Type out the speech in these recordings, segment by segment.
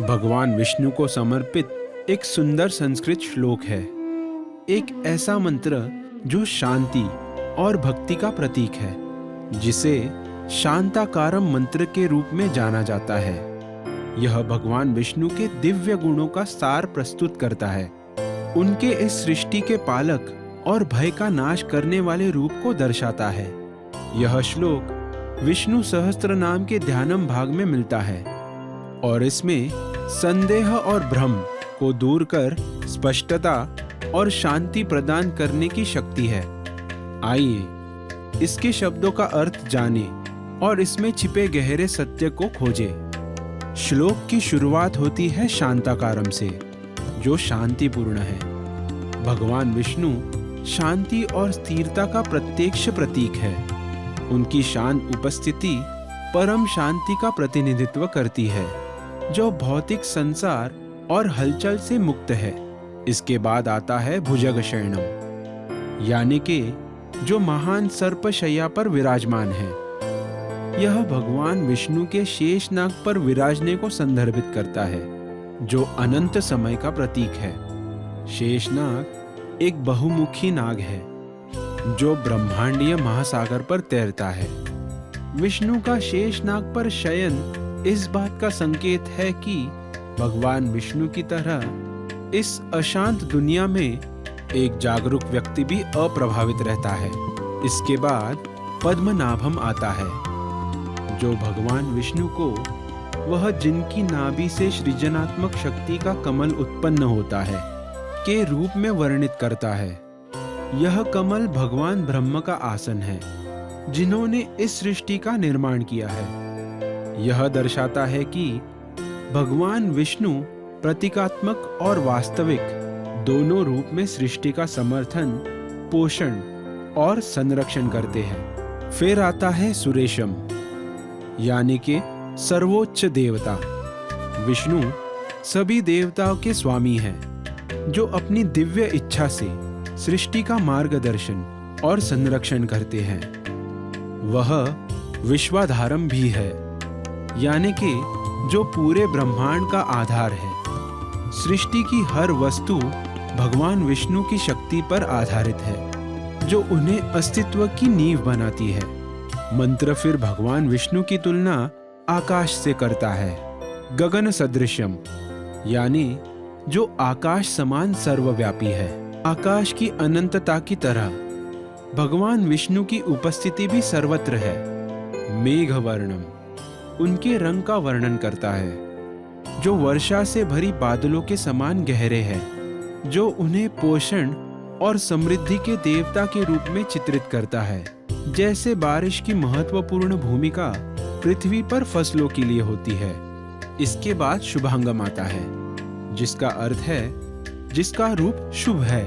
भगवान विष्णु को समर्पित एक सुंदर संस्कृत श्लोक है। एक ऐसा मंत्र जो शांति और भक्ति का प्रतीक है, जिसे शांताकारम मंत्र के रूप में जाना जाता है। यह भगवान विष्णु के दिव्य गुणों का सार प्रस्तुत करता है, उनके इस सृष्टि के पालक और भय का नाश करने वाले रूप को दर्शाता है। यह श्लोक विष्णु सहस्त्र नाम के ध्यानम भाग में मिलता है और इसमें संदेह और भ्रम को दूर कर स्पष्टता और शांति प्रदान करने की शक्ति है। आइए इसके शब्दों का अर्थ जाने और इसमें छिपे गहरे सत्य को खोजें। श्लोक की शुरुआत होती है शांताकारम से, जो शांतिपूर्ण है। भगवान विष्णु शांति और स्थिरता का प्रत्यक्ष प्रतीक है। उनकी शांत उपस्थिति परम शांति का प्रतिनिधित्व करती है, जो भौतिक संसार और हलचल से मुक्त है। इसके बाद आता है भुजग शयनम, यानी कि जो महान सर्पशय्या पर विराजमान है। यह भगवान विष्णु के शेषनाग पर विराजने को संदर्भित करता है, जो अनंत समय का प्रतीक है। शेषनाग एक बहुमुखी नाग है, जो ब्रह्मांडीय महासागर पर तैरता है। विष्णु का शेषनाग पर शयन इस बात का संकेत है कि भगवान विष्णु की तरह इस अशांत दुनिया में एक जागरूक व्यक्ति भी अप्रभावित रहता है। इसके बाद पद्मनाभम आता है, जो भगवान विष्णु को वह जिनकी नाभि से सृजनात्मक शक्ति का कमल उत्पन्न होता है के रूप में वर्णित करता है। यह कमल भगवान ब्रह्म का आसन है, जिन्होंने इस सृष्टि का निर्माण किया है। यह दर्शाता है कि भगवान विष्णु प्रतीकात्मक और वास्तविक दोनों रूप में सृष्टि का समर्थन, पोषण और संरक्षण करते हैं। फिर आता है सुरेशम, यानी कि सर्वोच्च देवता। विष्णु सभी देवताओं के स्वामी हैं, जो अपनी दिव्य इच्छा से सृष्टि का मार्गदर्शन और संरक्षण करते हैं। वह विश्वाधारम भी है, यानी कि जो पूरे ब्रह्मांड का आधार है। सृष्टि की हर वस्तु भगवान विष्णु की शक्ति पर आधारित है, जो उन्हें अस्तित्व की नींव बनाती है। मंत्र फिर भगवान विष्णु की तुलना आकाश से करता है। गगन सदृश्यम, यानी जो आकाश समान सर्वव्यापी है। आकाश की अनंतता की तरह भगवान विष्णु की उपस्थिति भी सर्वत्र है। मेघवर्णम उनके रंग का वर्णन करता है, जो वर्षा से भरी बादलों के समान गहरे हैं, जो उन्हें पोषण और समृद्धि के देवता के रूप में चित्रित करता है। जैसे बारिश की महत्वपूर्ण भूमिका पृथ्वी पर फसलों के लिए होती है। इसके बाद शुभांगम आता है, जिसका अर्थ है जिसका रूप शुभ है।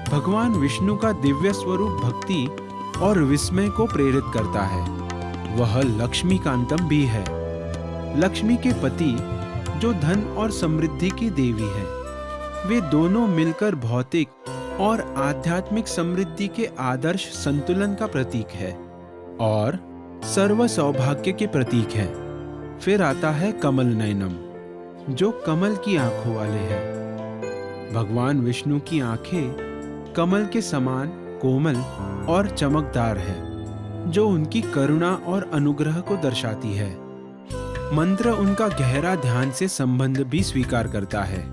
भगवान विष्णु का दिव्य स्वरूप भक्ति और विस्मय को प्रेरित करता है। वह लक्ष्मीकांतम भी है, लक्ष्मी के पति, जो धन और समृद्धि की देवी है। वे दोनों मिलकर भौतिक और आध्यात्मिक समृद्धि के आदर्श संतुलन का प्रतीक है और सर्व सौभाग्य के प्रतीक है। फिर आता है कमल नयनम, जो कमल की आंखों वाले हैं। भगवान विष्णु की आंखें कमल के समान कोमल और चमकदार है, जो उनकी करुणा और अनुग्रह को दर्शाती है। मंत्र उनका गहरा ध्यान से संबंध भी स्वीकार करता है।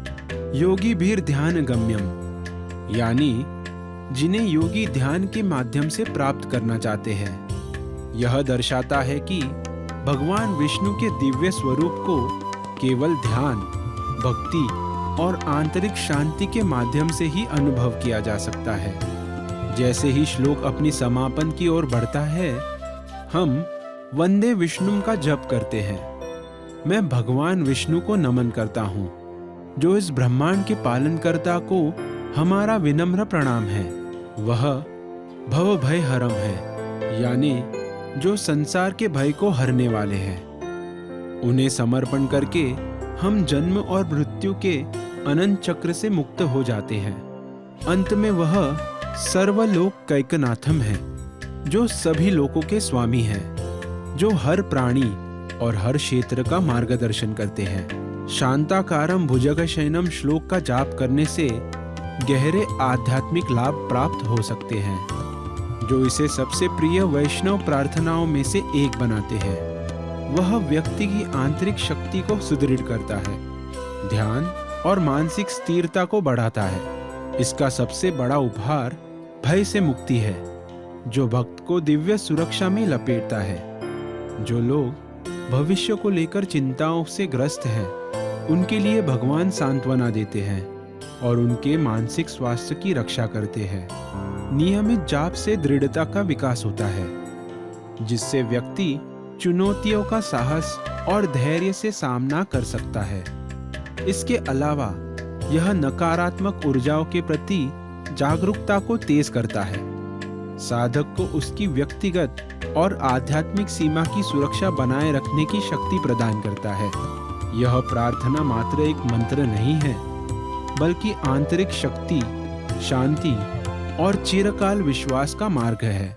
योगी भीर ध्यान गम्यम, यानी जिन्हें योगी ध्यान के माध्यम से प्राप्त करना चाहते हैं। यह दर्शाता है कि भगवान विष्णु के दिव्य स्वरूप को केवल ध्यान, भक्ति और आंतरिक शांति के माध्यम से ही अनुभव किया जा सकता है। जैसे ही श्लोक अपनी समापन की ओर बढ़ता है, हम वंदे विष्णुम का जप करते हैं। मैं भगवान विष्णु को नमन करता हूँ, जो इस ब्रह्मांड के पालनकर्ता को हमारा विनम्र प्रणाम है। वह भव भय हरम है, यानी जो संसार के भय को हरने वाले हैं। उन्हें समर्पण करके हम जन्म और मृत्यु के अनंत चक्र से मुक्त हो जाते हैं। अंत में वह सर्वलोक कैकनाथम है, जो सभी लोकों के स्वामी हैं, जो हर प्राणी और हर क्षेत्र का मार्गदर्शन करते हैं। शांताकारम भुजगशयनम श्लोक का जाप करने से गहरे आध्यात्मिक लाभ प्राप्त हो सकते हैं, जो इसे सबसे प्रिय वैष्णव प्रार्थनाओं में से एक बनाते हैं। वह व्यक्ति की आंतरिक शक्ति को सुदृढ़ करता है, ध्यान और मानसिक स्थिरता को बढ़ाता है। इसका सबसे बड़ा उपहार भय से मुक्ति है, जो भक्त को दिव्य सुरक्षा में लपेटता है। जो लोग भविष्य को लेकर चिंताओं से ग्रस्त हैं, उनके लिए भगवान सांत्वना देते हैं और उनके मानसिक स्वास्थ्य की रक्षा करते हैं। नियमित जाप से दृढ़ता का विकास होता है, जिससे व्यक्ति चुनौतियों का साहस और धैर्य से सामना कर सकता है। इसके अलावा यह नकारात्मक ऊर्जाओं के प्रति जागरूकता को तेज करता है, साधक को उसकी व्यक्तिगत और आध्यात्मिक सीमा की सुरक्षा बनाए रखने की शक्ति प्रदान करता है। यह प्रार्थना मात्र एक मंत्र नहीं है, बल्कि आंतरिक शक्ति, शांति और चिरकाल विश्वास का मार्ग है।